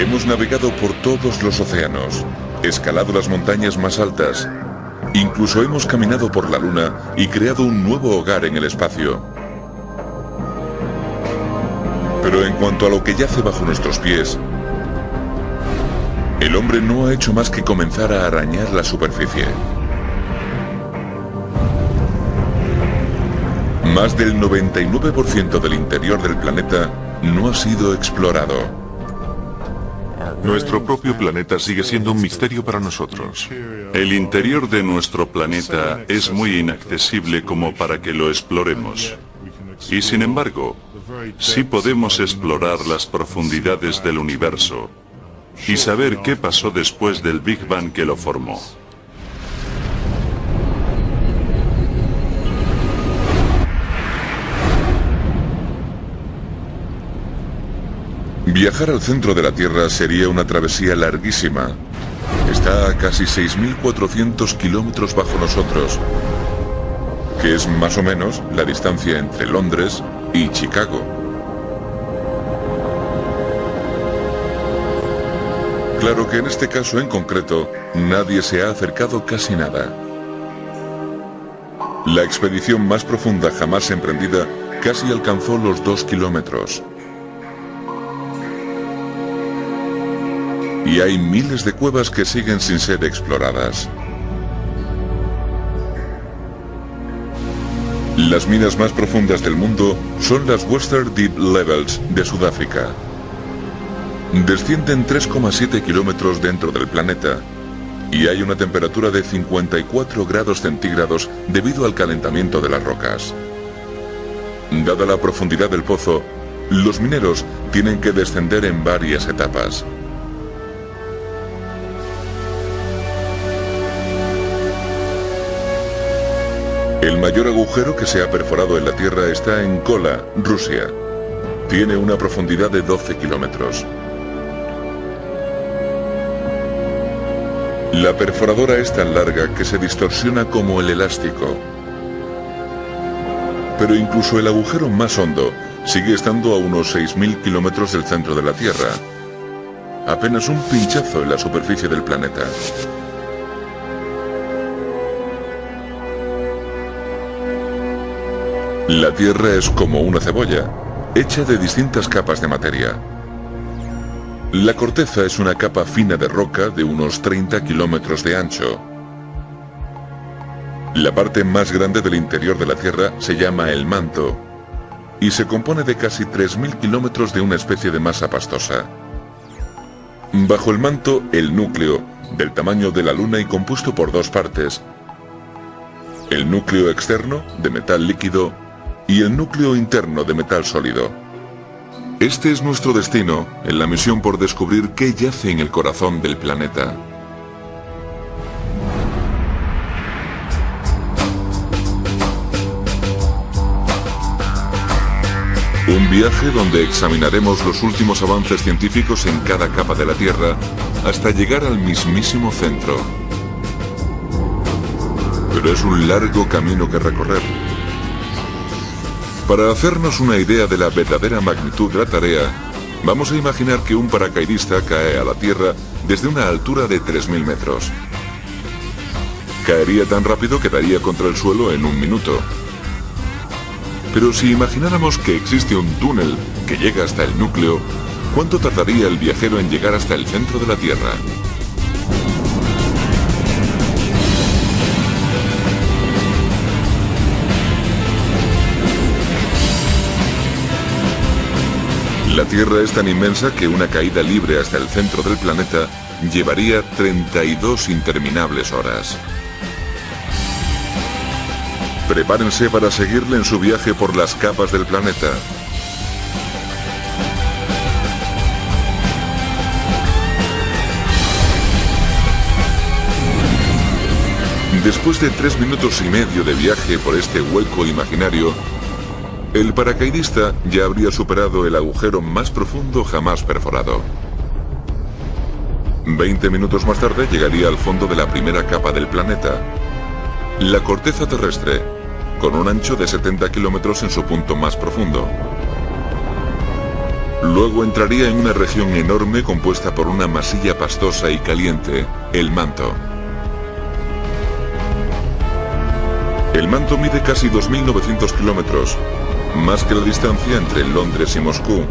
Hemos navegado por todos los océanos, escalado las montañas más altas, incluso hemos caminado por la Luna y creado un nuevo hogar en el espacio. Pero en cuanto a lo que yace bajo nuestros pies, el hombre no ha hecho más que comenzar a arañar la superficie. Más del 99% del interior del planeta no ha sido explorado. Nuestro propio planeta sigue siendo un misterio para nosotros. El interior de nuestro planeta es muy inaccesible como para que lo exploremos. Y sin embargo, sí podemos explorar las profundidades del universo y saber qué pasó después del Big Bang que lo formó. Viajar al centro de la Tierra sería una travesía larguísima. Está a casi 6.400 kilómetros bajo nosotros, que es más o menos la distancia entre Londres y Chicago. Claro que en este caso en concreto, nadie se ha acercado casi nada. La expedición más profunda jamás emprendida casi alcanzó los 2 kilómetros. Y hay miles de cuevas que siguen sin ser exploradas. Las minas más profundas del mundo son las Western Deep Levels de Sudáfrica. Descienden 3,7 kilómetros dentro del planeta y hay una temperatura de 54 grados centígrados debido al calentamiento de las rocas. Dada la profundidad del pozo, los mineros tienen que descender en varias etapas. El mayor agujero que se ha perforado en la Tierra está en Kola, Rusia. Tiene una profundidad de 12 kilómetros. La perforadora es tan larga que se distorsiona como el elástico. Pero incluso el agujero más hondo sigue estando a unos 6.000 kilómetros del centro de la Tierra. Apenas un pinchazo en la superficie del planeta. La Tierra es como una cebolla, hecha de distintas capas de materia. La corteza es una capa fina de roca de unos 30 kilómetros de ancho. La parte más grande del interior de la Tierra se llama el manto y se compone de casi 3.000 kilómetros de una especie de masa pastosa. Bajo el manto, el núcleo, del tamaño de la Luna y compuesto por dos partes. El núcleo externo, de metal líquido, y el núcleo interno de metal sólido. Este es nuestro destino en la misión por descubrir qué yace en el corazón del planeta. Un viaje donde examinaremos los últimos avances científicos en cada capa de la Tierra hasta llegar al mismísimo centro. Pero es un largo camino que recorrer. Para hacernos una idea de la verdadera magnitud de la tarea, vamos a imaginar que un paracaidista cae a la Tierra desde una altura de 3.000 metros. Caería tan rápido que daría contra el suelo en un minuto. Pero si imagináramos que existe un túnel que llega hasta el núcleo, ¿cuánto tardaría el viajero en llegar hasta el centro de la Tierra? La Tierra es tan inmensa que una caída libre hasta el centro del planeta llevaría 32 interminables horas. Prepárense para seguirle en su viaje por las capas del planeta. Después de 3 minutos y medio de viaje por este hueco imaginario, el paracaidista ya habría superado el agujero más profundo jamás perforado. 20 minutos más tarde llegaría al fondo de la primera capa del planeta, la corteza terrestre, con un ancho de 70 kilómetros en su punto más profundo. Luego entraría en una región enorme compuesta por una masilla pastosa y caliente, el manto. El manto mide casi 2.900 kilómetros, más que la distancia entre Londres y Moscú.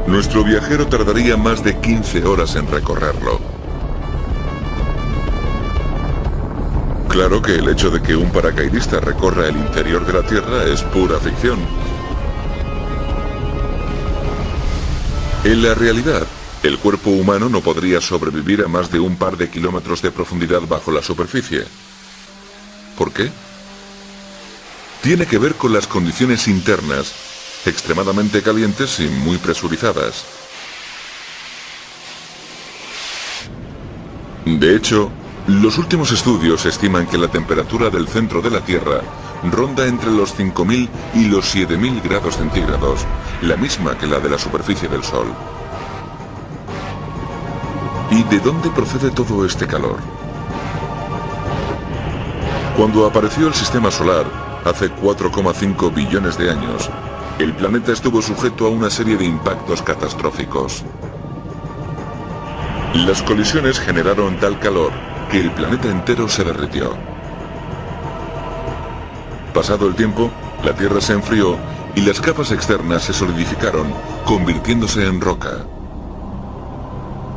Nuestro viajero tardaría más de 15 horas en recorrerlo. Claro que el hecho de que un paracaidista recorra el interior de la Tierra es pura ficción. En la realidad, el cuerpo humano no podría sobrevivir a más de un par de kilómetros de profundidad bajo la superficie. ¿Por qué? Tiene que ver con las condiciones internas, extremadamente calientes y muy presurizadas. De hecho, los últimos estudios estiman que la temperatura del centro de la Tierra ronda entre los 5.000 y los 7.000 grados centígrados, la misma que la de la superficie del Sol. ¿Y de dónde procede todo este calor? Cuando apareció el sistema solar, hace 4,5 billones de años, el planeta estuvo sujeto a una serie de impactos catastróficos. Las colisiones generaron tal calor que el planeta entero se derritió. Pasado el tiempo, la Tierra se enfrió y las capas externas se solidificaron, convirtiéndose en roca.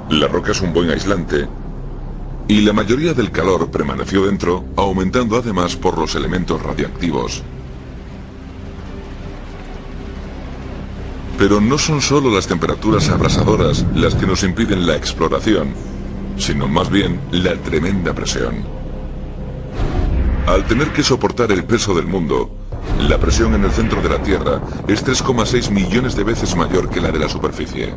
La roca es un buen aislante, y la mayoría del calor permaneció dentro, aumentando además por los elementos radiactivos. Pero no son solo las temperaturas abrasadoras las que nos impiden la exploración, sino más bien la tremenda presión. Al tener que soportar el peso del mundo, la presión en el centro de la Tierra es 3,6 millones de veces mayor que la de la superficie.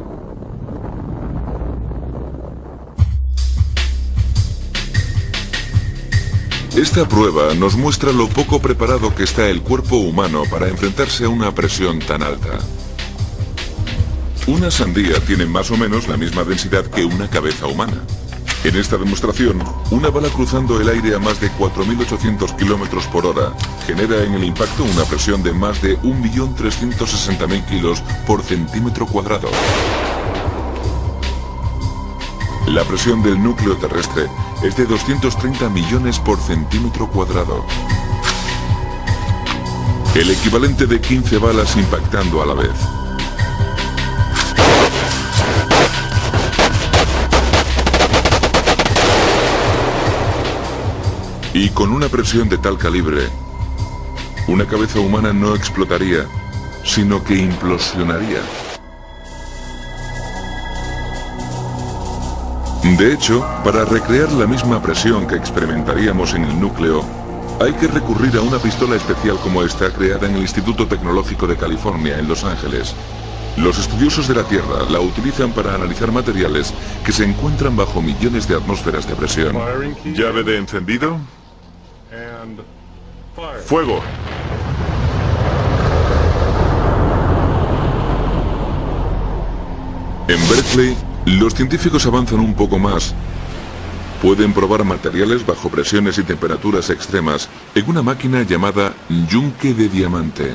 Esta prueba nos muestra lo poco preparado que está el cuerpo humano para enfrentarse a una presión tan alta. Una sandía tiene más o menos la misma densidad que una cabeza humana. En esta demostración, una bala cruzando el aire a más de 4.800 kilómetros por hora genera en el impacto una presión de más de 1.360.000 kilos por centímetro cuadrado. La presión del núcleo terrestre es de 230 millones por centímetro cuadrado. El equivalente de 15 balas impactando a la vez. Y con una presión de tal calibre, una cabeza humana no explotaría, sino que implosionaría. De hecho, para recrear la misma presión que experimentaríamos en el núcleo, hay que recurrir a una pistola especial como esta creada en el Instituto Tecnológico de California, en Los Ángeles. Los estudiosos de la Tierra la utilizan para analizar materiales que se encuentran bajo millones de atmósferas de presión. Llave de encendido. ¡Fuego! En Berkeley, los científicos avanzan un poco más. Pueden probar materiales bajo presiones y temperaturas extremas en una máquina llamada yunque de diamante.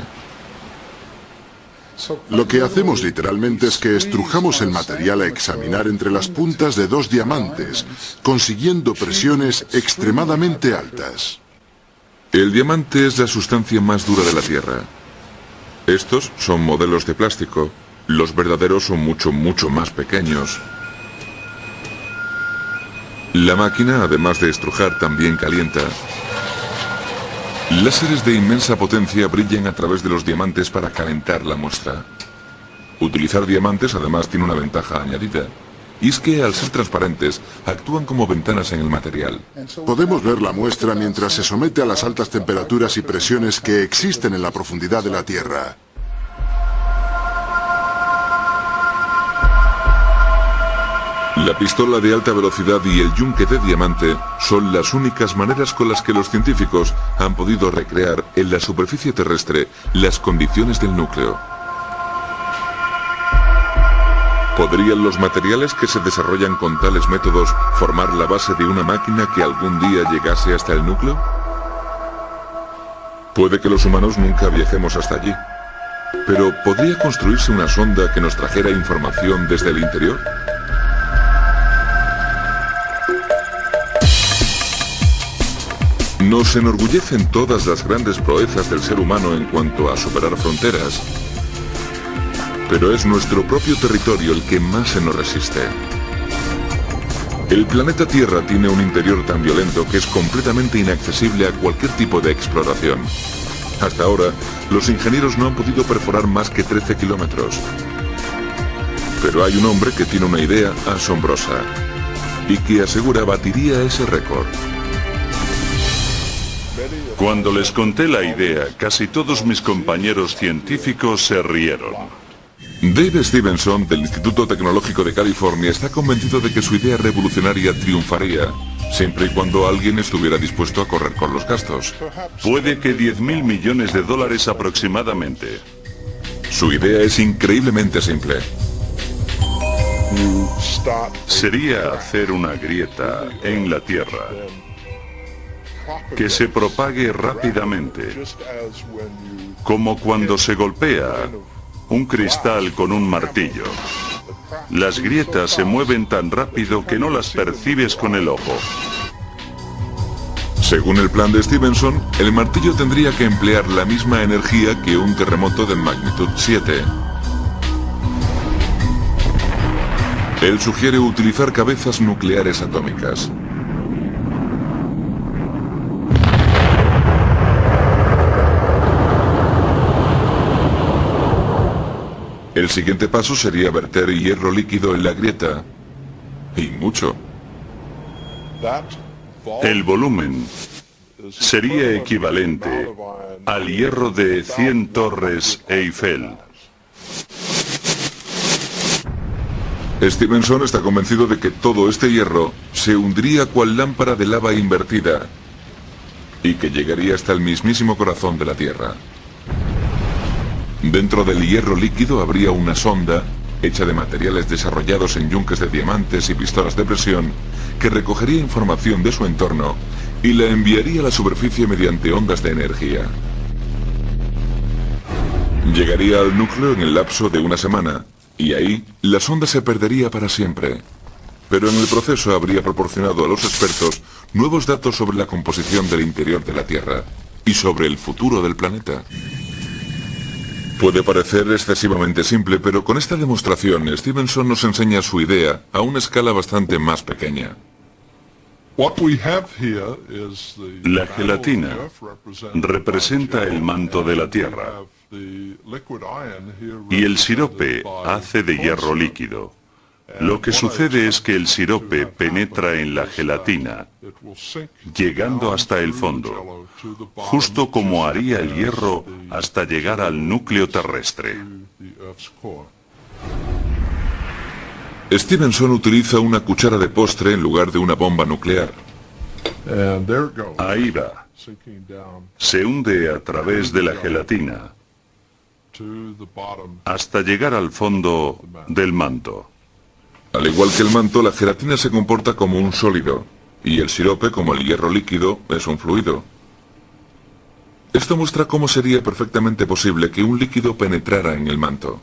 Lo que hacemos literalmente es que estrujamos el material a examinar entre las puntas de 2 diamantes, consiguiendo presiones extremadamente altas. El diamante es la sustancia más dura de la Tierra. Estos son modelos de plástico. Los verdaderos son mucho más pequeños. La máquina, además de estrujar, también calienta. Láseres de inmensa potencia brillan a través de los diamantes para calentar la muestra. Utilizar diamantes además tiene una ventaja añadida, y es que al ser transparentes, actúan como ventanas en el material. Podemos ver la muestra mientras se somete a las altas temperaturas y presiones que existen en la profundidad de la Tierra. La pistola de alta velocidad y el yunque de diamante son las únicas maneras con las que los científicos han podido recrear en la superficie terrestre las condiciones del núcleo. ¿Podrían los materiales que se desarrollan con tales métodos formar la base de una máquina que algún día llegase hasta el núcleo? Puede que los humanos nunca viajemos hasta allí, Pero ¿podría construirse una sonda que nos trajera información desde el interior? Nos enorgullecen todas las grandes proezas del ser humano en cuanto a superar fronteras, pero es nuestro propio territorio el que más se nos resiste. El planeta Tierra tiene un interior tan violento que es completamente inaccesible a cualquier tipo de exploración. Hasta ahora, los ingenieros no han podido perforar más que 13 kilómetros. Pero hay un hombre que tiene una idea asombrosa y que asegura batiría ese récord. Cuando les conté la idea, casi todos mis compañeros científicos se rieron. Dave Stevenson, del Instituto Tecnológico de California, está convencido de que su idea revolucionaria triunfaría, siempre y cuando alguien estuviera dispuesto a correr con los gastos. Puede que 10.000 millones de dólares aproximadamente. Su idea es increíblemente simple. Sería hacer una grieta en la Tierra que se propague rápidamente, como cuando se golpea un cristal con un martillo. Las grietas se mueven tan rápido que no las percibes con el ojo. Según el plan de Stevenson, el martillo tendría que emplear la misma energía que un terremoto de magnitud 7. Él sugiere utilizar cabezas nucleares atómicas. El siguiente paso sería verter hierro líquido en la grieta. Y mucho. El volumen sería equivalente al hierro de 100 torres Eiffel. Stevenson está convencido de que todo este hierro se hundiría cual lámpara de lava invertida y que llegaría hasta el mismísimo corazón de la Tierra. Dentro del hierro líquido habría una sonda, hecha de materiales desarrollados en yunques de diamantes y pistolas de presión, que recogería información de su entorno y la enviaría a la superficie mediante ondas de energía. Llegaría al núcleo en el lapso de una semana, y ahí la sonda se perdería para siempre. Pero en el proceso habría proporcionado a los expertos nuevos datos sobre la composición del interior de la Tierra y sobre el futuro del planeta. Puede parecer excesivamente simple, pero con esta demostración Stevenson nos enseña su idea a una escala bastante más pequeña. La gelatina representa el manto de la Tierra y el sirope hace de hierro líquido. Lo que sucede es que el sirope penetra en la gelatina, llegando hasta el fondo, justo como haría el hierro hasta llegar al núcleo terrestre. Stevenson utiliza una cuchara de postre en lugar de una bomba nuclear. Ahí va. Se hunde a través de la gelatina hasta llegar al fondo del manto. Al igual que el manto, la gelatina se comporta como un sólido, y el sirope, como el hierro líquido, es un fluido. Esto muestra cómo sería perfectamente posible que un líquido penetrara en el manto.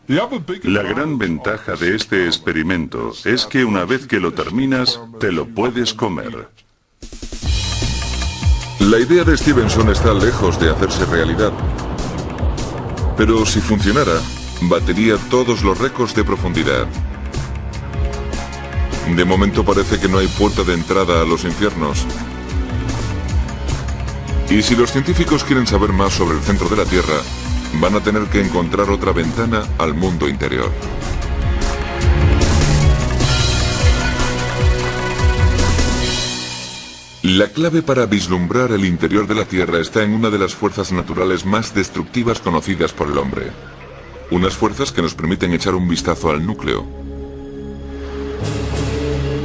La gran ventaja de este experimento es que una vez que lo terminas, te lo puedes comer. La idea de Stevenson está lejos de hacerse realidad. Pero si funcionara, batería todos los récords de profundidad. De momento parece que no hay puerta de entrada a los infiernos. Y si los científicos quieren saber más sobre el centro de la Tierra, van a tener que encontrar otra ventana al mundo interior. La clave para vislumbrar el interior de la Tierra está en una de las fuerzas naturales más destructivas conocidas por el hombre. Unas fuerzas que nos permiten echar un vistazo al núcleo.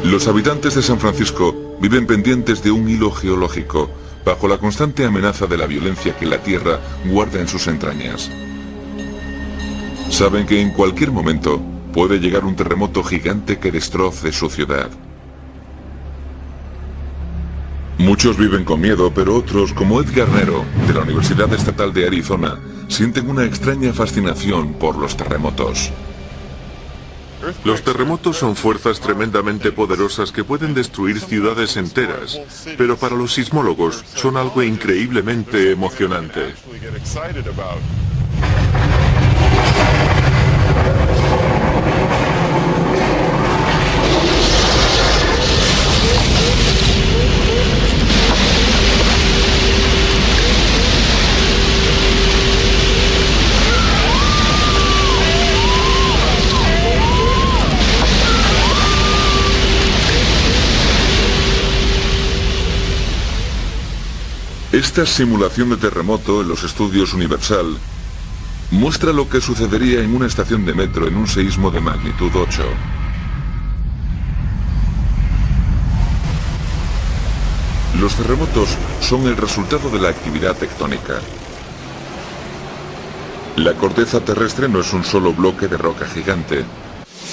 Los habitantes de San Francisco viven pendientes de un hilo geológico, bajo la constante amenaza de la violencia que la Tierra guarda en sus entrañas. Saben que en cualquier momento puede llegar un terremoto gigante que destroce su ciudad. Muchos viven con miedo, pero otros, como Edgar Nero, de la Universidad Estatal de Arizona, sienten una extraña fascinación por los terremotos. Los terremotos son fuerzas tremendamente poderosas que pueden destruir ciudades enteras, pero para los sismólogos son algo increíblemente emocionante. Esta simulación de terremoto en los estudios Universal muestra lo que sucedería en una estación de metro en un seísmo de magnitud 8. Los terremotos son el resultado de la actividad tectónica. La corteza terrestre no es un solo bloque de roca gigante,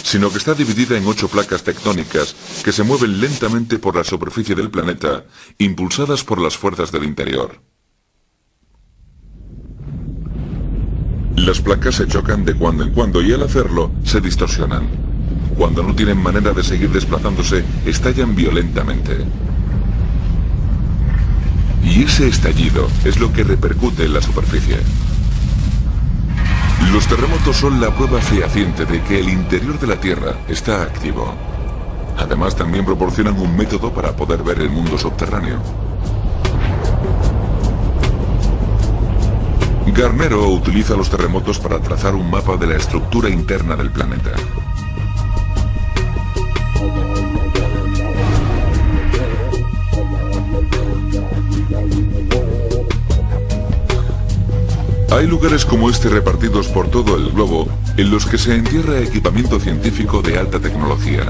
sino que está dividida en 8 placas tectónicas que se mueven lentamente por la superficie del planeta, impulsadas por las fuerzas del interior. Las placas se chocan de cuando en cuando y al hacerlo se distorsionan. Cuando no tienen manera de seguir desplazándose, estallan violentamente. Y ese estallido es lo que repercute en la superficie. Los terremotos son la prueba fehaciente de que el interior de la Tierra está activo. Además, también proporcionan un método para poder ver el mundo subterráneo. Garnero utiliza los terremotos para trazar un mapa de la estructura interna del planeta. Hay lugares como este repartidos por todo el globo en los que se entierra equipamiento científico de alta tecnología.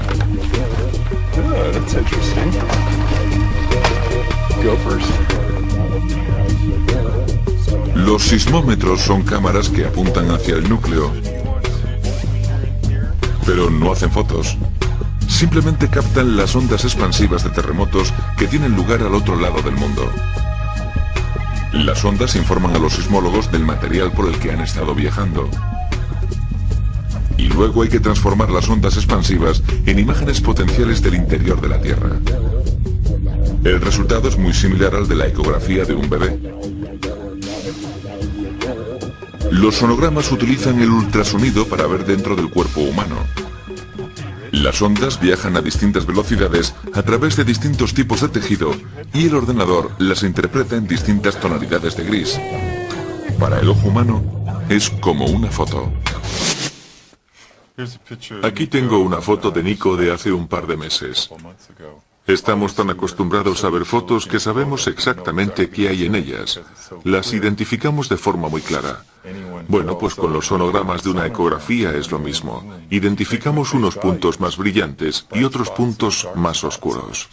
Los sismómetros son cámaras que apuntan hacia el núcleo, pero no hacen fotos. Simplemente captan las ondas expansivas de terremotos que tienen lugar al otro lado del mundo. Las ondas informan a los sismólogos del material por el que han estado viajando. Y luego hay que transformar las ondas expansivas en imágenes potenciales del interior de la Tierra. El resultado es muy similar al de la ecografía de un bebé. Los sonogramas utilizan el ultrasonido para ver dentro del cuerpo humano. Las ondas viajan a distintas velocidades a través de distintos tipos de tejido y el ordenador las interpreta en distintas tonalidades de gris. Para el ojo humano es como una foto. Aquí tengo una foto de Nico de hace un par de meses. Estamos tan acostumbrados a ver fotos que sabemos exactamente qué hay en ellas. Las identificamos de forma muy clara. Bueno, pues con los sonogramas de una ecografía es lo mismo. Identificamos unos puntos más brillantes y otros puntos más oscuros.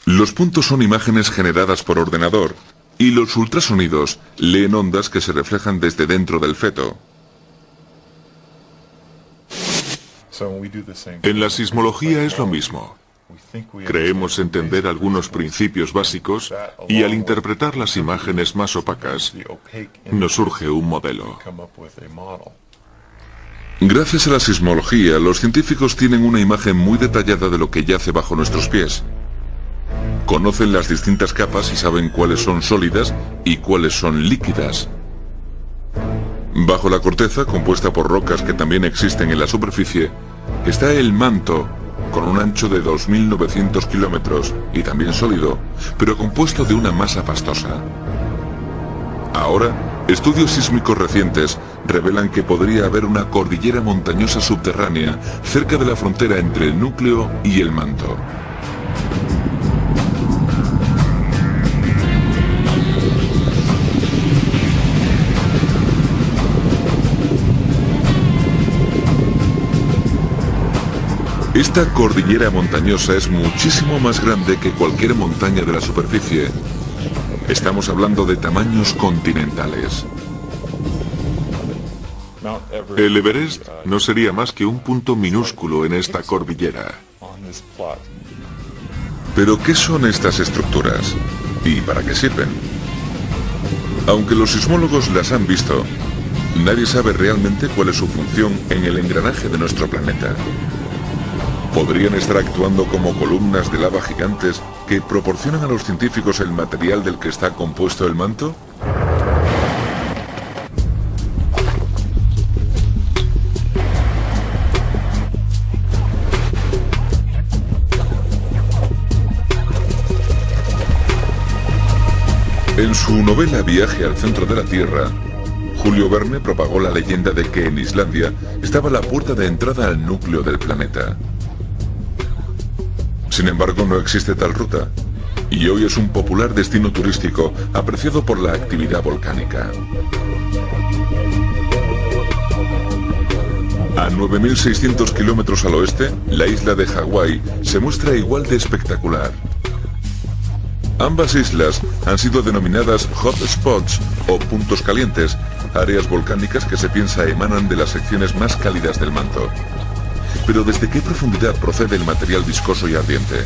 Los puntos son imágenes generadas por ordenador y los ultrasonidos leen ondas que se reflejan desde dentro del feto. En la sismología es lo mismo. Creemos entender algunos principios básicos y al interpretar las imágenes más opacas, nos surge un modelo. Gracias a la sismología, los científicos tienen una imagen muy detallada de lo que yace bajo nuestros pies. Conocen las distintas capas y saben cuáles son sólidas y cuáles son líquidas. Bajo la corteza, compuesta por rocas que también existen en la superficie, está el manto, con un ancho de 2.900 kilómetros y también sólido, pero compuesto de una masa pastosa. Ahora, estudios sísmicos recientes revelan que podría haber una cordillera montañosa subterránea cerca de la frontera entre el núcleo y el manto. Esta cordillera montañosa es muchísimo más grande que cualquier montaña de la superficie. Estamos hablando de tamaños continentales. El Everest no sería más que un punto minúsculo en esta cordillera. ¿Pero qué son estas estructuras? ¿Y para qué sirven? Aunque los sismólogos las han visto, Nadie sabe realmente cuál es su función en el engranaje de nuestro planeta. ¿Podrían estar actuando como columnas de lava gigantes que proporcionan a los científicos el material del que está compuesto el manto? En su novela Viaje al centro de la Tierra, Julio Verne propagó la leyenda de que en Islandia estaba la puerta de entrada al núcleo del planeta. Sin embargo, no existe tal ruta, y hoy es un popular destino turístico apreciado por la actividad volcánica. A 9.600 kilómetros al oeste, la isla de Hawái se muestra igual de espectacular. Ambas islas han sido denominadas hot spots o puntos calientes, áreas volcánicas que se piensa emanan de las secciones más cálidas del manto. Pero ¿desde qué profundidad procede el material viscoso y ardiente?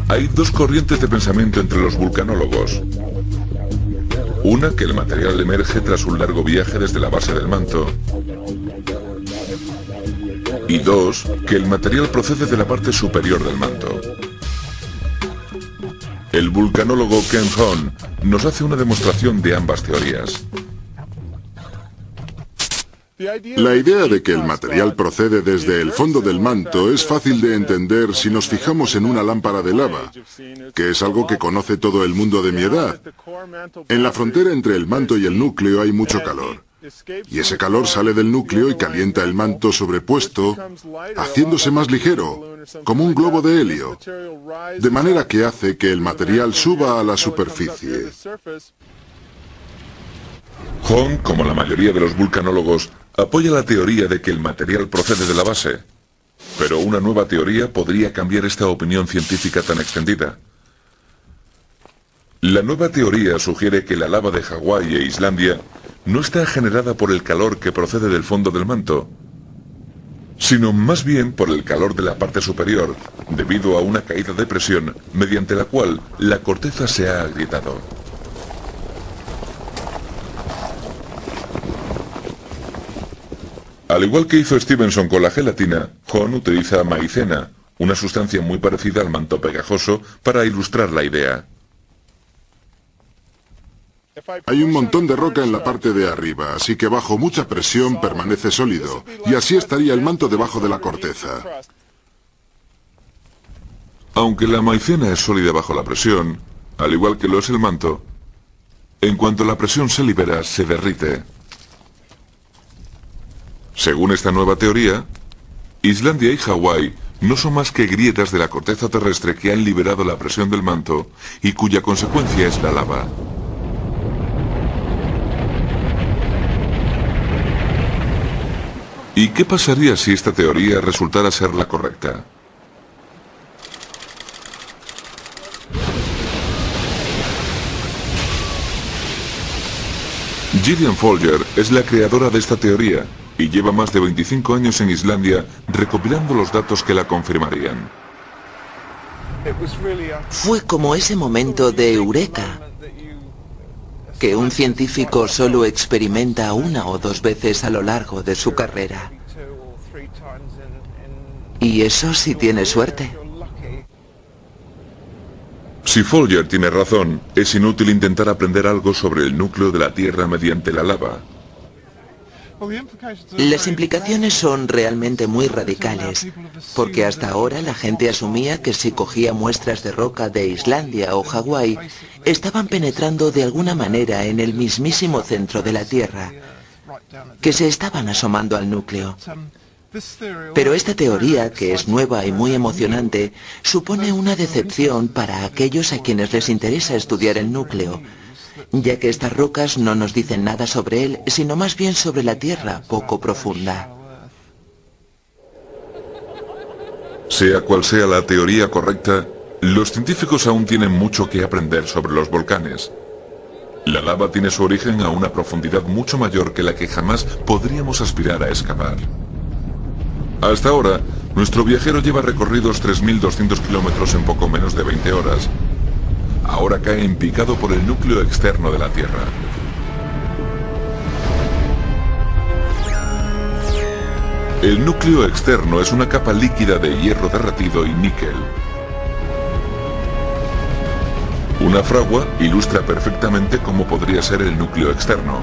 Hay dos corrientes de pensamiento entre los vulcanólogos. Una, que el material emerge tras un largo viaje desde la base del manto. Y dos, que el material procede de la parte superior del manto. El vulcanólogo Ken Hahn nos hace una demostración de ambas teorías. La idea de que el material procede desde el fondo del manto es fácil de entender si nos fijamos en una lámpara de lava, que es algo que conoce todo el mundo de mi edad. En la frontera entre el manto y el núcleo hay mucho calor, y ese calor sale del núcleo y calienta el manto sobrepuesto, haciéndose más ligero, como un globo de helio, de manera que hace que el material suba a la superficie. Hahn, como la mayoría de los vulcanólogos, apoya la teoría de que el material procede de la base. Pero una nueva teoría podría cambiar esta opinión científica tan extendida. La nueva teoría sugiere que la lava de Hawái e Islandia no está generada por el calor que procede del fondo del manto, sino más bien por el calor de la parte superior, debido a una caída de presión mediante la cual la corteza se ha agrietado. Al igual que hizo Stevenson con la gelatina, Hahn utiliza maicena, una sustancia muy parecida al manto pegajoso, para ilustrar la idea. Hay un montón de roca en la parte de arriba, así que bajo mucha presión permanece sólido, y así estaría el manto debajo de la corteza. Aunque la maicena es sólida bajo la presión, al igual que lo es el manto, en cuanto la presión se libera, se derrite. Según esta nueva teoría, Islandia y Hawái no son más que grietas de la corteza terrestre que han liberado la presión del manto y cuya consecuencia es la lava. ¿Y qué pasaría si esta teoría resultara ser la correcta? Gillian Folger es la creadora de esta teoría y lleva más de 25 años en Islandia recopilando los datos que la confirmarían. Fue como ese momento de eureka, que un científico solo experimenta una o dos veces a lo largo de su carrera. Y eso si tiene suerte. Si Folger tiene razón, es inútil intentar aprender algo sobre el núcleo de la Tierra mediante la lava. Las implicaciones son realmente muy radicales, porque hasta ahora la gente asumía que si cogía muestras de roca de Islandia o Hawái, estaban penetrando de alguna manera en el mismísimo centro de la Tierra, que se estaban asomando al núcleo. Pero esta teoría, que es nueva y muy emocionante, supone una decepción para aquellos a quienes les interesa estudiar el núcleo, ya que estas rocas no nos dicen nada sobre él, sino más bien sobre la Tierra poco profunda. Sea cual sea la teoría correcta, los científicos aún tienen mucho que aprender sobre los volcanes. La lava tiene su origen a una profundidad mucho mayor que la que jamás podríamos aspirar a excavar. Hasta ahora, nuestro viajero lleva recorridos 3.200 kilómetros en poco menos de 20 horas. Ahora cae en picado por el núcleo externo de la Tierra. El núcleo externo es una capa líquida de hierro derretido y níquel. Una fragua ilustra perfectamente cómo podría ser el núcleo externo.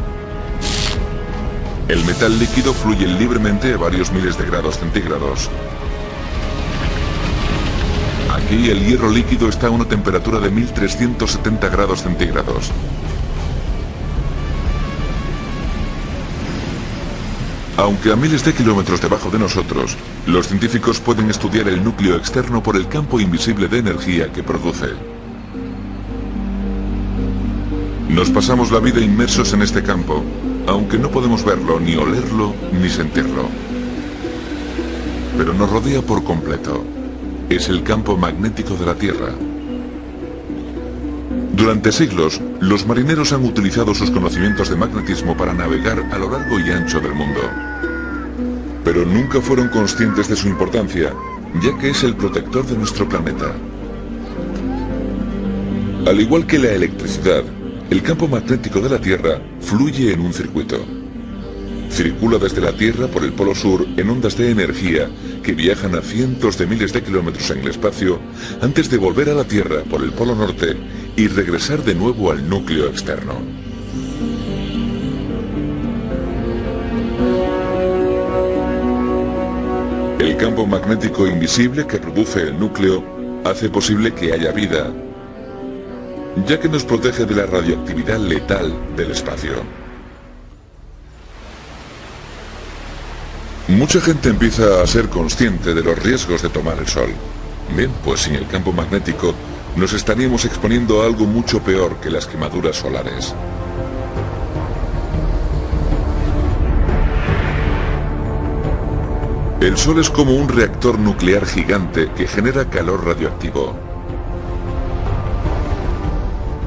El metal líquido fluye libremente a varios miles de grados centígrados. Aquí el hierro líquido está a una temperatura de 1370 grados centígrados. Aunque a miles de kilómetros debajo de nosotros, los científicos pueden estudiar el núcleo externo por el campo invisible de energía que produce. Nos pasamos la vida inmersos en este campo, aunque no podemos verlo, ni olerlo, ni sentirlo. Pero nos rodea por completo. Es el campo magnético de la Tierra. Durante siglos, los marineros han utilizado sus conocimientos de magnetismo para navegar a lo largo y ancho del mundo. Pero nunca fueron conscientes de su importancia, ya que es el protector de nuestro planeta. Al igual que la electricidad, el campo magnético de la Tierra fluye en un circuito. Circula desde la Tierra por el Polo Sur en ondas de energía que viajan a cientos de miles de kilómetros en el espacio antes de volver a la Tierra por el Polo Norte y regresar de nuevo al núcleo externo. El campo magnético invisible que produce el núcleo hace posible que haya vida, ya que nos protege de la radioactividad letal del espacio. Mucha gente empieza a ser consciente de los riesgos de tomar el sol. Bien, pues sin el campo magnético nos estaríamos exponiendo a algo mucho peor que las quemaduras solares. El sol es como un reactor nuclear gigante que genera calor radioactivo.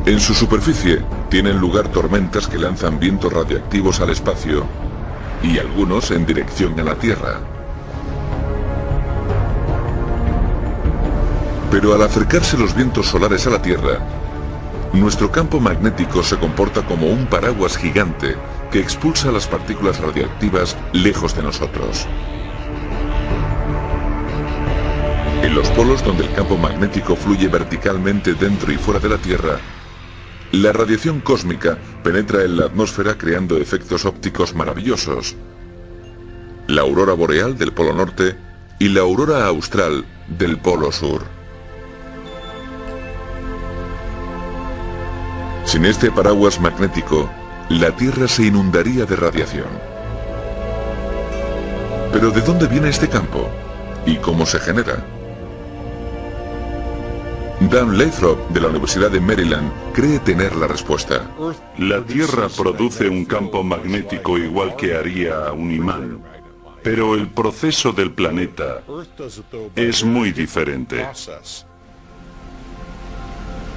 En su superficie tienen lugar tormentas que lanzan vientos radioactivos al espacio y algunos en dirección a la Tierra. Pero al acercarse los vientos solares a la Tierra, nuestro campo magnético se comporta como un paraguas gigante que expulsa las partículas radioactivas lejos de nosotros. En los polos donde el campo magnético fluye verticalmente dentro y fuera de la Tierra, la radiación cósmica penetra en la atmósfera creando efectos ópticos maravillosos. La aurora boreal del Polo Norte y la aurora austral del Polo Sur. Sin este paraguas magnético, la Tierra se inundaría de radiación. ¿Pero de dónde viene este campo? ¿Y cómo se genera? Dan Lathrop, de la Universidad de Maryland, cree tener la respuesta. La Tierra produce un campo magnético igual que haría un imán, pero el proceso del planeta es muy diferente.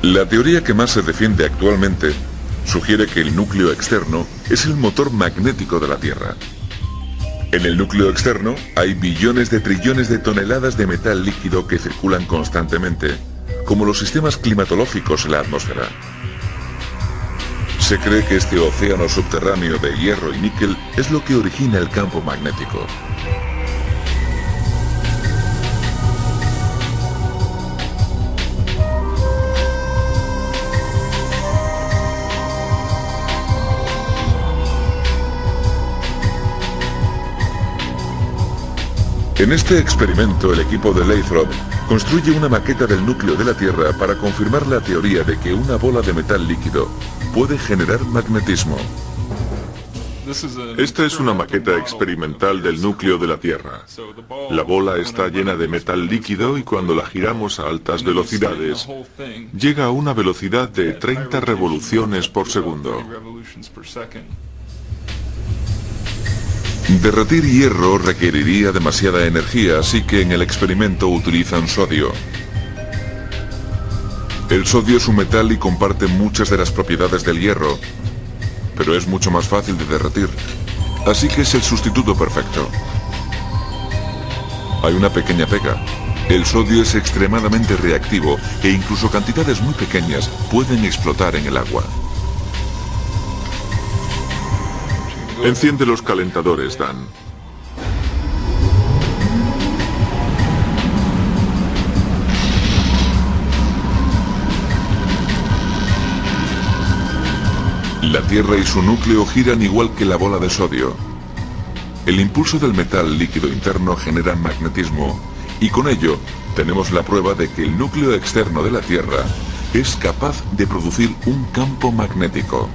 La teoría que más se defiende actualmente sugiere que el núcleo externo es el motor magnético de la Tierra. En el núcleo externo hay billones de trillones de toneladas de metal líquido que circulan constantemente, como los sistemas climatológicos en la atmósfera. Se cree que este océano subterráneo de hierro y níquel es lo que origina el campo magnético. En este experimento, el equipo de Lathrop construye una maqueta del núcleo de la Tierra para confirmar la teoría de que una bola de metal líquido puede generar magnetismo. Esta es una maqueta experimental del núcleo de la Tierra. La bola está llena de metal líquido y cuando la giramos a altas velocidades, llega a una velocidad de 30 revoluciones por segundo. Derretir hierro requeriría demasiada energía, así que en el experimento utilizan sodio. El sodio es un metal y comparte muchas de las propiedades del hierro, pero es mucho más fácil de derretir, así que es el sustituto perfecto. Hay una pequeña pega. El sodio es extremadamente reactivo e incluso cantidades muy pequeñas pueden explotar en el agua. Enciende los calentadores, Dan. La Tierra y su núcleo giran igual que la bola de sodio. El impulso del metal líquido interno genera magnetismo, y con ello tenemos la prueba de que el núcleo externo de la Tierra es capaz de producir un campo magnético.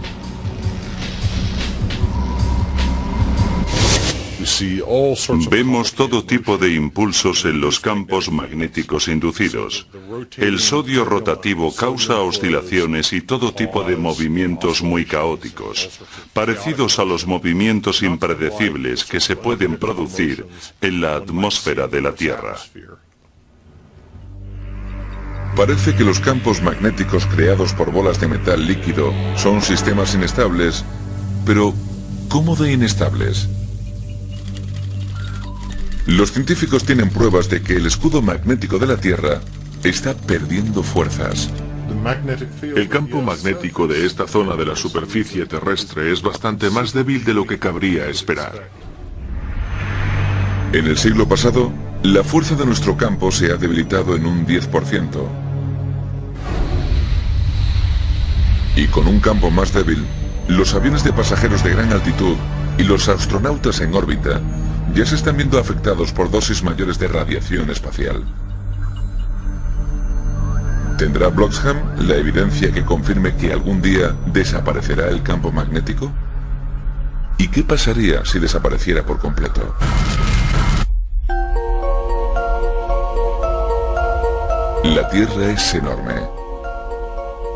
Vemos todo tipo de impulsos en los campos magnéticos inducidos. El sodio rotativo causa oscilaciones y todo tipo de movimientos muy caóticos, parecidos a los movimientos impredecibles que se pueden producir en la atmósfera de la Tierra. Parece que los campos magnéticos creados por bolas de metal líquido son sistemas inestables, pero ¿cómo de inestables? Los científicos tienen pruebas de que el escudo magnético de la Tierra está perdiendo fuerzas. El campo magnético de esta zona de la superficie terrestre es bastante más débil de lo que cabría esperar. En el siglo pasado, la fuerza de nuestro campo se ha debilitado en un 10%. Y con un campo más débil, los aviones de pasajeros de gran altitud y los astronautas en órbita ya se están viendo afectados por dosis mayores de radiación espacial. ¿Tendrá Bloxham la evidencia que confirme que algún día desaparecerá el campo magnético? ¿Y qué pasaría si desapareciera por completo? La Tierra es enorme.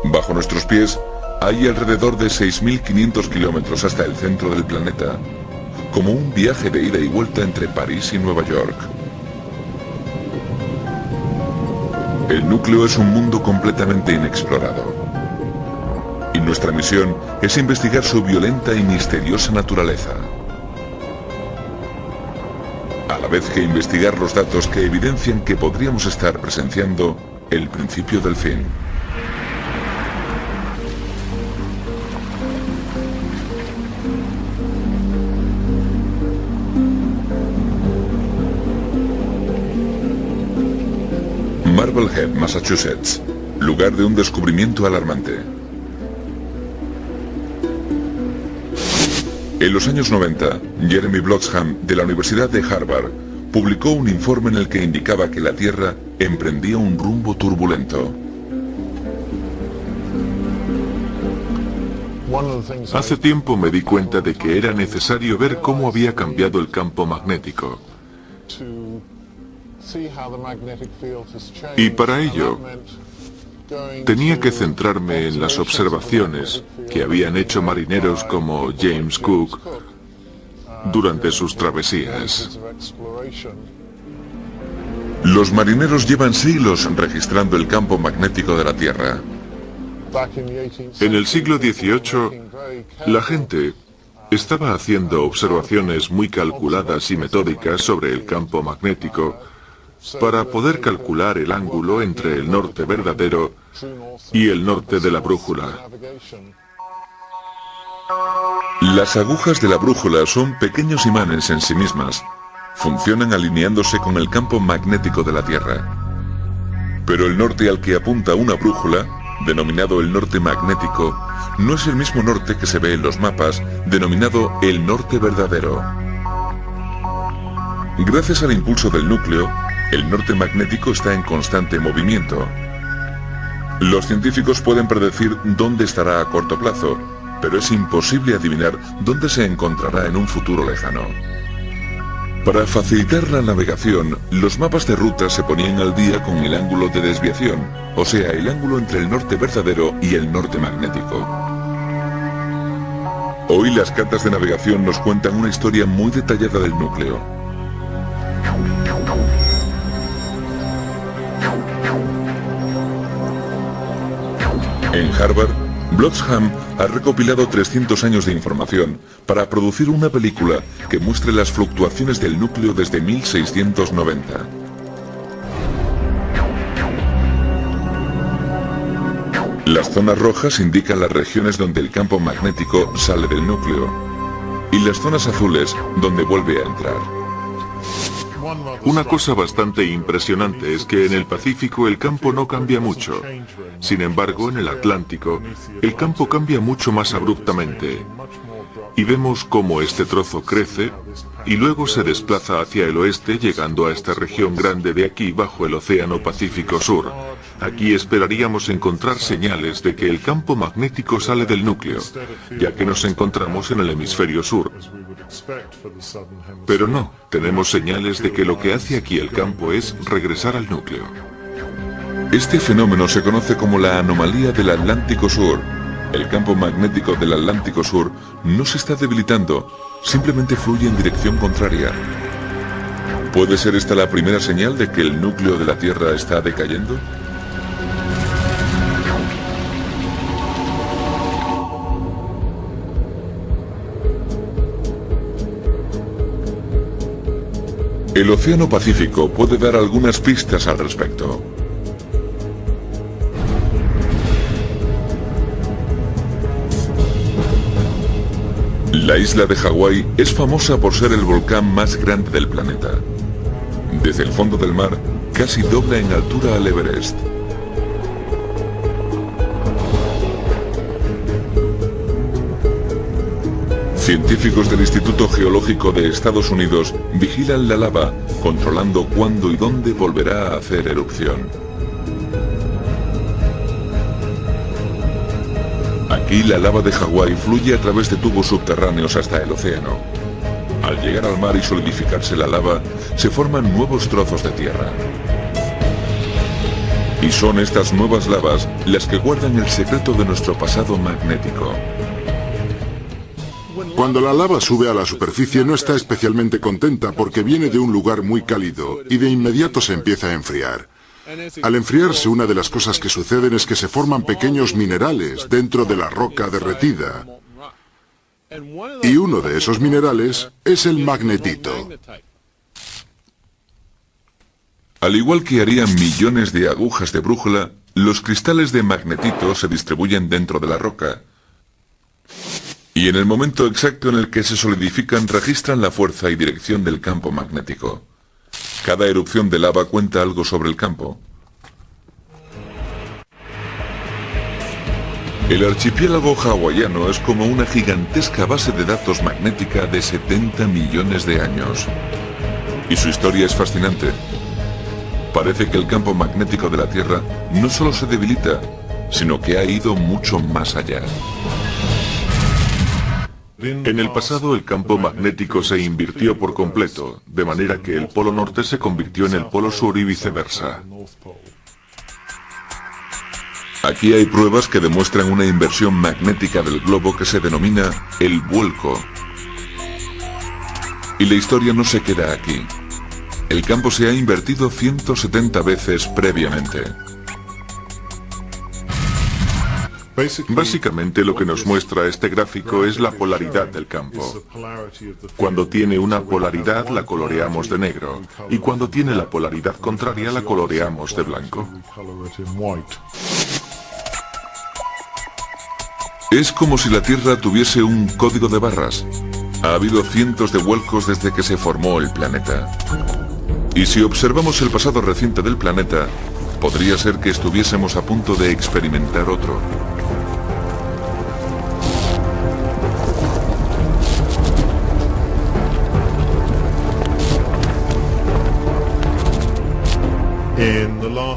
Bajo nuestros pies hay alrededor de 6.500 kilómetros hasta el centro del planeta, como un viaje de ida y vuelta entre París y Nueva York. El núcleo es un mundo completamente inexplorado. Y nuestra misión es investigar su violenta y misteriosa naturaleza. A la vez que investigar los datos que evidencian que podríamos estar presenciando el principio del fin. Marblehead, Massachusetts, lugar de un descubrimiento alarmante. En los años 90, Jeremy Bloxham, de la Universidad de Harvard, publicó un informe en el que indicaba que la Tierra emprendía un rumbo turbulento. Hace tiempo me di cuenta de que era necesario ver cómo había cambiado el campo magnético. Y para ello, tenía que centrarme en las observaciones que habían hecho marineros como James Cook durante sus travesías. Los marineros llevan siglos registrando el campo magnético de la Tierra. En el siglo XVIII, la gente estaba haciendo observaciones muy calculadas y metódicas sobre el campo magnético para poder calcular el ángulo entre el norte verdadero y el norte de la brújula. Las agujas de la brújula son pequeños imanes en sí mismas. Funcionan alineándose con el campo magnético de la Tierra. Pero el norte al que apunta una brújula, denominado el norte magnético, no es el mismo norte que se ve en los mapas, denominado el norte verdadero. Gracias al impulso del núcleo, el norte magnético está en constante movimiento. Los científicos pueden predecir dónde estará a corto plazo, pero es imposible adivinar dónde se encontrará en un futuro lejano. Para facilitar la navegación, los mapas de ruta se ponían al día con el ángulo de desviación, o sea, el ángulo entre el norte verdadero y el norte magnético. Hoy las cartas de navegación nos cuentan una historia muy detallada del núcleo. En Harvard, Bloxham ha recopilado 300 años de información para producir una película que muestre las fluctuaciones del núcleo desde 1690. Las zonas rojas indican las regiones donde el campo magnético sale del núcleo y las zonas azules donde vuelve a entrar. Una cosa bastante impresionante es que en el Pacífico el campo no cambia mucho. Sin embargo, en el Atlántico, el campo cambia mucho más abruptamente. Y vemos cómo este trozo crece y luego se desplaza hacia el oeste, llegando a esta región grande de aquí bajo el Océano Pacífico Sur. Aquí esperaríamos encontrar señales de que el campo magnético sale del núcleo, ya que nos encontramos en el hemisferio sur. Pero no, tenemos señales de que lo que hace aquí el campo es regresar al núcleo. Este fenómeno se conoce como la anomalía del Atlántico Sur. El campo magnético del Atlántico Sur no se está debilitando, simplemente fluye en dirección contraria. ¿Puede ser esta la primera señal de que el núcleo de la Tierra está decayendo? El Océano Pacífico puede dar algunas pistas al respecto. La isla de Hawái es famosa por ser el volcán más grande del planeta. Desde el fondo del mar, casi dobla en altura al Everest. Científicos del Instituto Geológico de Estados Unidos vigilan la lava, controlando cuándo y dónde volverá a hacer erupción. Aquí la lava de Hawái fluye a través de tubos subterráneos hasta el océano. Al llegar al mar y solidificarse la lava, se forman nuevos trozos de tierra. Y son estas nuevas lavas las que guardan el secreto de nuestro pasado magnético. Cuando la lava sube a la superficie no está especialmente contenta porque viene de un lugar muy cálido y de inmediato se empieza a enfriar. Al enfriarse, una de las cosas que suceden es que se forman pequeños minerales dentro de la roca derretida. Y uno de esos minerales es el magnetito. Al igual que harían millones de agujas de brújula, los cristales de magnetito se distribuyen dentro de la roca. Y en el momento exacto en el que se solidifican registran la fuerza y dirección del campo magnético. Cada erupción de lava cuenta algo sobre el campo. El archipiélago hawaiano es como una gigantesca base de datos magnética de 70 millones de años. Y su historia es fascinante. Parece que el campo magnético de la Tierra no solo se debilita, sino que ha ido mucho más allá. En el pasado el campo magnético se invirtió por completo, de manera que el polo norte se convirtió en el polo sur y viceversa. Aquí hay pruebas que demuestran una inversión magnética del globo que se denomina el vuelco. Y la historia no se queda aquí. El campo se ha invertido 170 veces previamente. Básicamente lo que nos muestra este gráfico es la polaridad del campo. Cuando tiene una polaridad la coloreamos de negro y cuando tiene la polaridad contraria la coloreamos de blanco. Es como si la Tierra tuviese un código de barras. Ha habido cientos de vuelcos desde que se formó el planeta. Y si observamos el pasado reciente del planeta, podría ser que estuviésemos a punto de experimentar otro.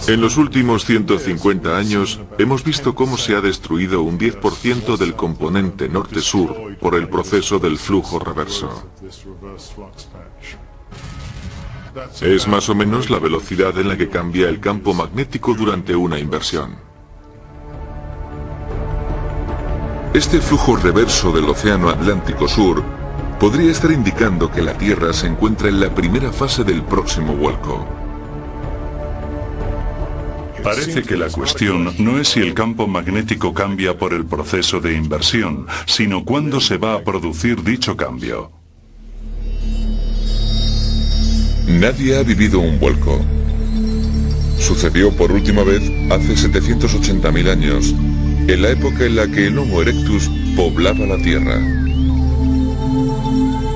En los últimos 150 años, hemos visto cómo se ha destruido un 10% del componente norte-sur por el proceso del flujo reverso. Es más o menos la velocidad en la que cambia el campo magnético durante una inversión. Este flujo reverso del Océano Atlántico Sur podría estar indicando que la Tierra se encuentra en la primera fase del próximo vuelco. Parece que la cuestión no es si el campo magnético cambia por el proceso de inversión, sino cuándo se va a producir dicho cambio. Nadie ha vivido un vuelco. Sucedió por última vez hace 780.000 años, en la época en la que el Homo erectus poblaba la Tierra.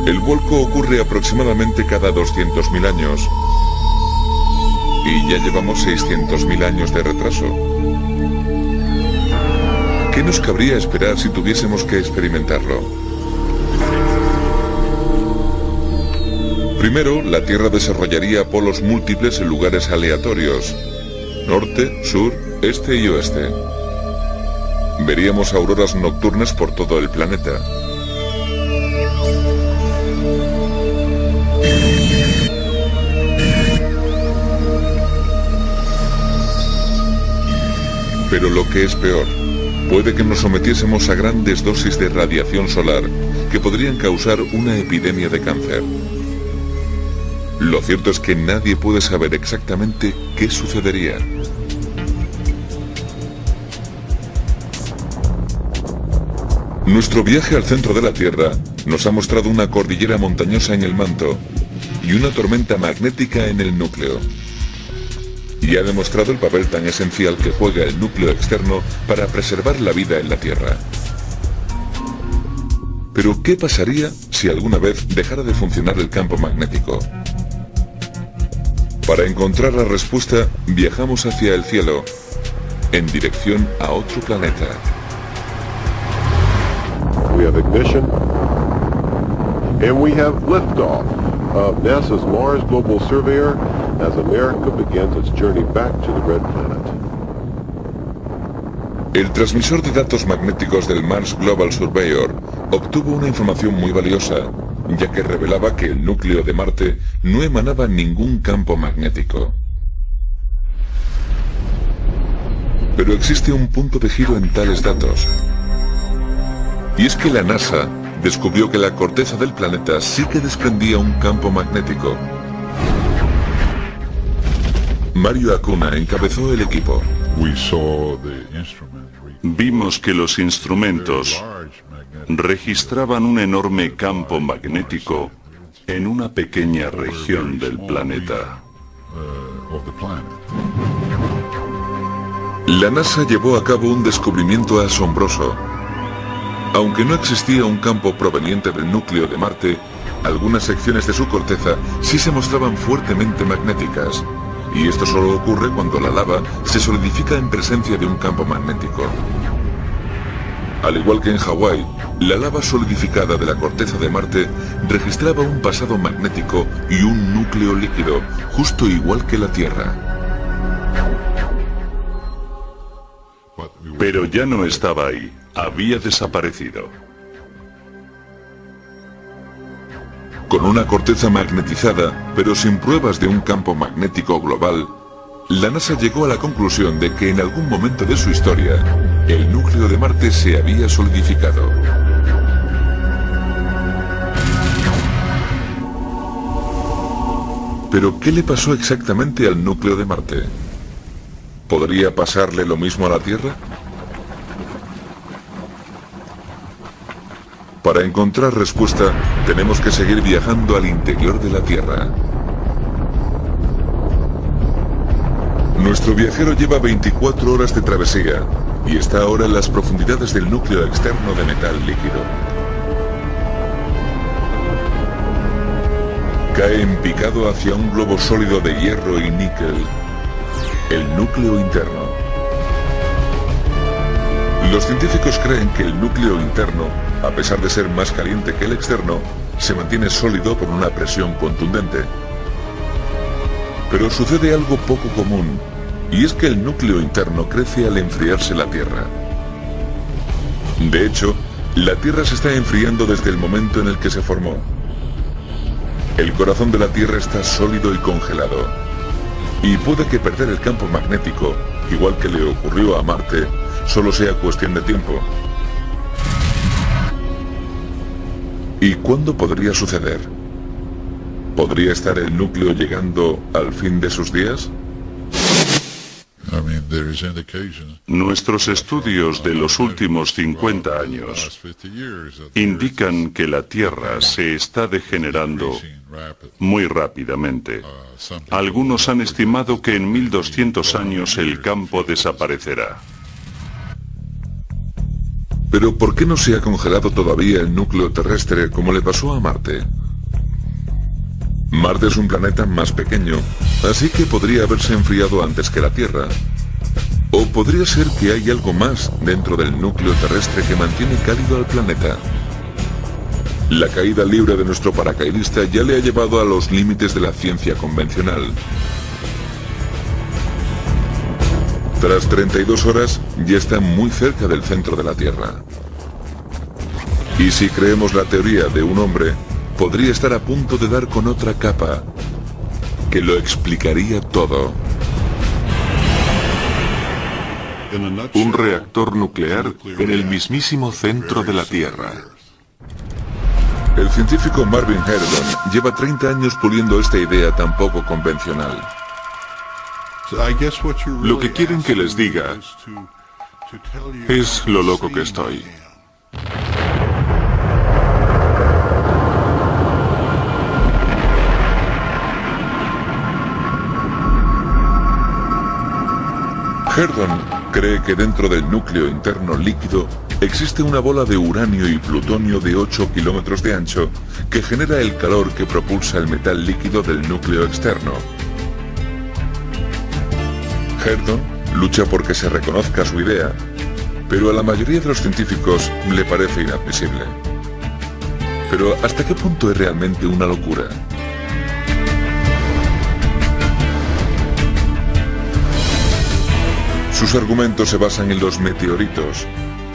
El vuelco ocurre aproximadamente cada 200.000 años. Y ya llevamos 600.000 años de retraso. ¿Qué nos cabría esperar si tuviésemos que experimentarlo? Primero, la Tierra desarrollaría polos múltiples en lugares aleatorios: norte, sur, este y oeste. Veríamos auroras nocturnas por todo el planeta. Pero lo que es peor, puede que nos sometiésemos a grandes dosis de radiación solar que podrían causar una epidemia de cáncer. Lo cierto es que nadie puede saber exactamente qué sucedería. Nuestro viaje al centro de la Tierra nos ha mostrado una cordillera montañosa en el manto y una tormenta magnética en el núcleo. Y ha demostrado el papel tan esencial que juega el núcleo externo para preservar la vida en la Tierra. Pero ¿qué pasaría si alguna vez dejara de funcionar el campo magnético? Para encontrar la respuesta, viajamos hacia el cielo, en dirección a otro planeta. We have ignition, and we have liftoff of NASA's Mars Global Surveyor as America begins its journey back to the Red Planet. El transmisor de datos magnéticos del Mars Global Surveyor obtuvo una información muy valiosa, ya que revelaba que el núcleo de Marte no emanaba ningún campo magnético. Pero existe un punto de giro en tales datos. Y es que la NASA descubrió que la corteza del planeta sí que desprendía un campo magnético. Mario Acuna encabezó el equipo. Vimos que los instrumentos registraban un enorme campo magnético en una pequeña región del planeta. La NASA llevó a cabo un descubrimiento asombroso. Aunque no existía un campo proveniente del núcleo de Marte, algunas secciones de su corteza sí se mostraban fuertemente magnéticas. Y esto solo ocurre cuando la lava se solidifica en presencia de un campo magnético. Al igual que en Hawái, la lava solidificada de la corteza de Marte registraba un pasado magnético y un núcleo líquido, justo igual que la Tierra. Pero ya no estaba ahí, había desaparecido. Con una corteza magnetizada, pero sin pruebas de un campo magnético global, la NASA llegó a la conclusión de que en algún momento de su historia, el núcleo de Marte se había solidificado. Pero, ¿qué le pasó exactamente al núcleo de Marte? ¿Podría pasarle lo mismo a la Tierra? Para encontrar respuesta, tenemos que seguir viajando al interior de la Tierra. Nuestro viajero lleva 24 horas de travesía y está ahora en las profundidades del núcleo externo de metal líquido. Cae en picado hacia un globo sólido de hierro y níquel, el núcleo interno. Los científicos creen que el núcleo interno, a pesar de ser más caliente que el externo, se mantiene sólido por una presión contundente. Pero sucede algo poco común, y es que el núcleo interno crece al enfriarse la Tierra. De hecho, la Tierra se está enfriando desde el momento en el que se formó. El corazón de la Tierra está sólido y congelado, y puede que perder el campo magnético, igual que le ocurrió a Marte, solo sea cuestión de tiempo. ¿Y cuándo podría suceder? ¿Podría estar el núcleo llegando al fin de sus días? Nuestros estudios de los últimos 50 años indican que la Tierra se está degenerando muy rápidamente. Algunos han estimado que en 1200 años el campo desaparecerá. Pero ¿por qué no se ha congelado todavía el núcleo terrestre como le pasó a Marte? Marte es un planeta más pequeño, así que podría haberse enfriado antes que la Tierra. O podría ser que hay algo más dentro del núcleo terrestre que mantiene cálido al planeta. La caída libre de nuestro paracaidista ya le ha llevado a los límites de la ciencia convencional. Tras 32 horas, ya está muy cerca del centro de la Tierra. Y si creemos la teoría de un hombre, podría estar a punto de dar con otra capa, que lo explicaría todo. Un reactor nuclear en el mismísimo centro de la Tierra. El científico Marvin Herdon lleva 30 años puliendo esta idea tan poco convencional. Lo que quieren que les diga es lo loco que estoy. Herdon cree que dentro del núcleo interno líquido existe una bola de uranio y plutonio de 8 kilómetros de ancho que genera el calor que propulsa el metal líquido del núcleo externo. Herdon lucha por que se reconozca su idea, pero a la mayoría de los científicos le parece inadmisible. Pero ¿hasta qué punto es realmente una locura? Sus argumentos se basan en los meteoritos,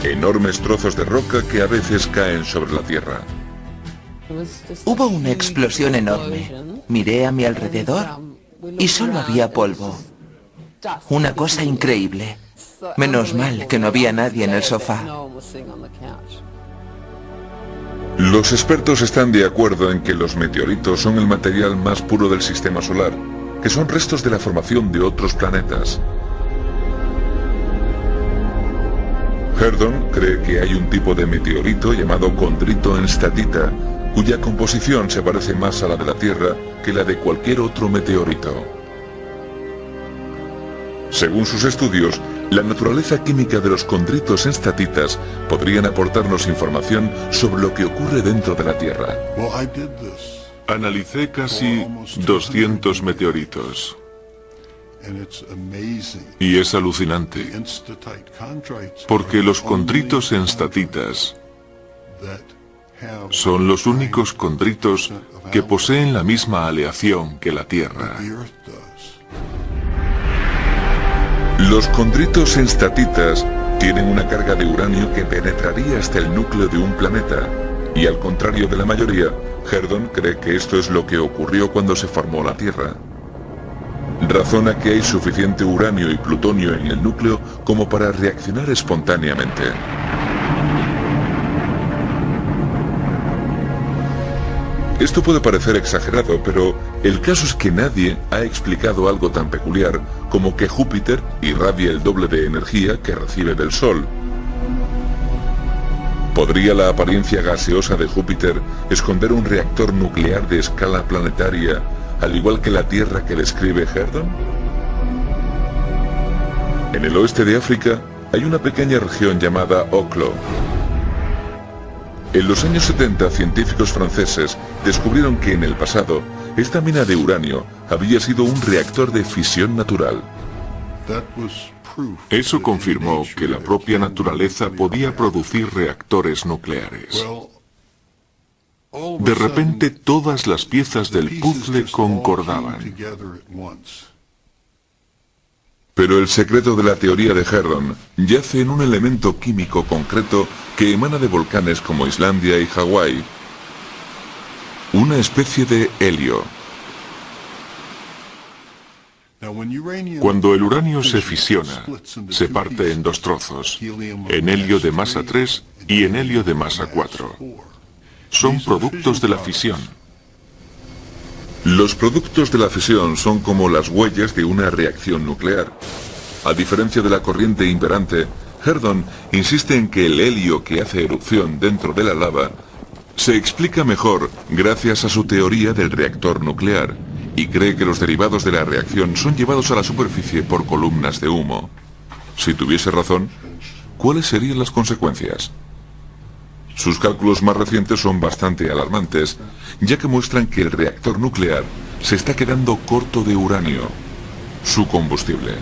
enormes trozos de roca que a veces caen sobre la Tierra. Hubo una explosión enorme. Miré a mi alrededor y solo había polvo. Una cosa increíble. Menos mal que no había nadie en el sofá. Los expertos están de acuerdo en que los meteoritos son el material más puro del sistema solar, que son restos de la formación de otros planetas. Herdon cree que hay un tipo de meteorito llamado condrito enstatita, cuya composición se parece más a la de la Tierra que la de cualquier otro meteorito. Según sus estudios, la naturaleza química de los condritos enstatitas podrían aportarnos información sobre lo que ocurre dentro de la Tierra. Analicé casi 200 meteoritos. Y es alucinante, porque los condritos enstatitas son los únicos condritos que poseen la misma aleación que la Tierra. Los condritos enstatitas tienen una carga de uranio que penetraría hasta el núcleo de un planeta, y al contrario de la mayoría, Herdon cree que esto es lo que ocurrió cuando se formó la Tierra. Razona que hay suficiente uranio y plutonio en el núcleo como para reaccionar espontáneamente. Esto puede parecer exagerado, pero el caso es que nadie ha explicado algo tan peculiar como que Júpiter irradia el doble de energía que recibe del Sol. ¿Podría la apariencia gaseosa de Júpiter esconder un reactor nuclear de escala planetaria, al igual que la Tierra que describe Herdon? En el oeste de África hay una pequeña región llamada Oklo. En los años 70, científicos franceses descubrieron que en el pasado, esta mina de uranio había sido un reactor de fisión natural. Eso confirmó que la propia naturaleza podía producir reactores nucleares. De repente todas las piezas del puzzle concordaban. Pero el secreto de la teoría de Herdon yace en un elemento químico concreto que emana de volcanes como Islandia y Hawái. Una especie de helio. Cuando el uranio se fisiona, se parte en dos trozos, en helio de masa 3 y en helio de masa 4. Son productos de la fisión. Los productos de la fisión son como las huellas de una reacción nuclear. A diferencia de la corriente imperante, Herdon insiste en que el helio que hace erupción dentro de la lava se explica mejor gracias a su teoría del reactor nuclear, y cree que los derivados de la reacción son llevados a la superficie por columnas de humo. Si tuviese razón, ¿cuáles serían las consecuencias? Sus cálculos más recientes son bastante alarmantes, ya que muestran que el reactor nuclear se está quedando corto de uranio, su combustible.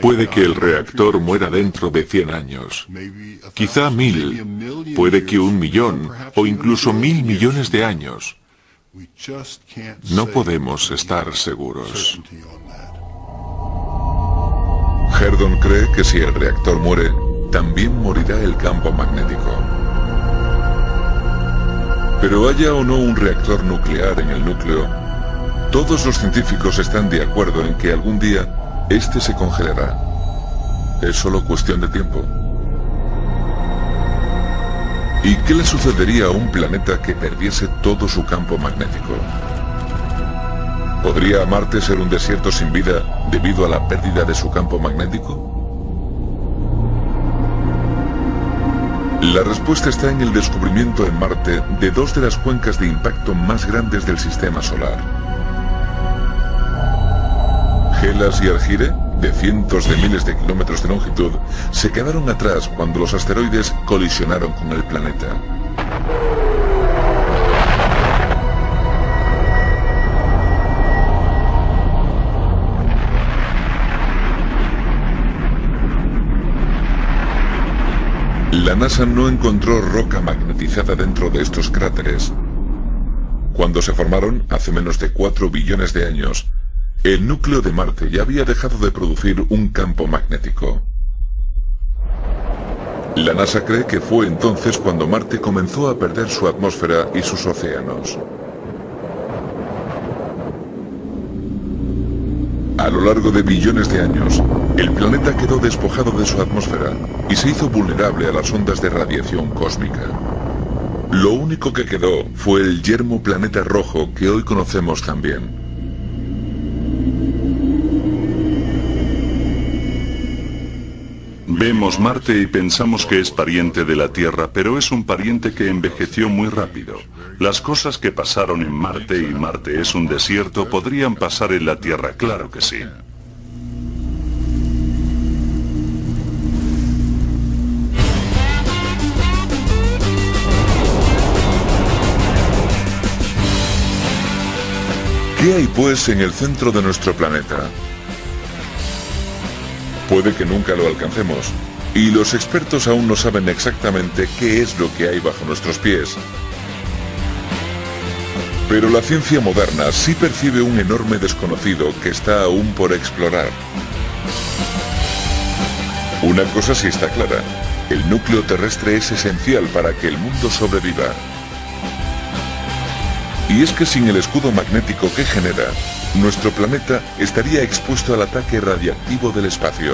Puede que el reactor muera dentro de 100 años, quizá 1000, puede que 1.000.000 o incluso 1.000 millones de años. No podemos estar seguros. Herdon cree que si el reactor muere, también morirá el campo magnético. Pero haya o no un reactor nuclear en el núcleo, todos los científicos están de acuerdo en que algún día este se congelará. Es solo cuestión de tiempo. ¿Y qué le sucedería a un planeta que perdiese todo su campo magnético? ¿Podría Marte ser un desierto sin vida debido a la pérdida de su campo magnético? La respuesta está en el descubrimiento en Marte de dos de las cuencas de impacto más grandes del sistema solar. Hellas y Argire, de cientos de miles de kilómetros de longitud, se quedaron atrás cuando los asteroides colisionaron con el planeta. La NASA no encontró roca magnetizada dentro de estos cráteres. Cuando se formaron, hace menos de 4 billones de años, el núcleo de Marte ya había dejado de producir un campo magnético. La NASA cree que fue entonces cuando Marte comenzó a perder su atmósfera y sus océanos. A lo largo de billones de años, el planeta quedó despojado de su atmósfera y se hizo vulnerable a las ondas de radiación cósmica. Lo único que quedó fue el yermo planeta rojo que hoy conocemos tan bien. Vemos Marte y pensamos que es pariente de la Tierra, pero es un pariente que envejeció muy rápido. Las cosas que pasaron en Marte, y Marte es un desierto, podrían pasar en la Tierra, claro que sí. ¿Qué hay pues en el centro de nuestro planeta? Puede que nunca lo alcancemos, y los expertos aún no saben exactamente qué es lo que hay bajo nuestros pies. Pero la ciencia moderna sí percibe un enorme desconocido que está aún por explorar. Una cosa sí está clara, el núcleo terrestre es esencial para que el mundo sobreviva. Y es que sin el escudo magnético que genera, nuestro planeta estaría expuesto al ataque radiactivo del espacio.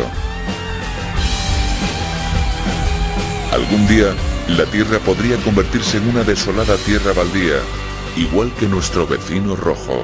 Algún día, la Tierra podría convertirse en una desolada tierra baldía, igual que nuestro vecino rojo.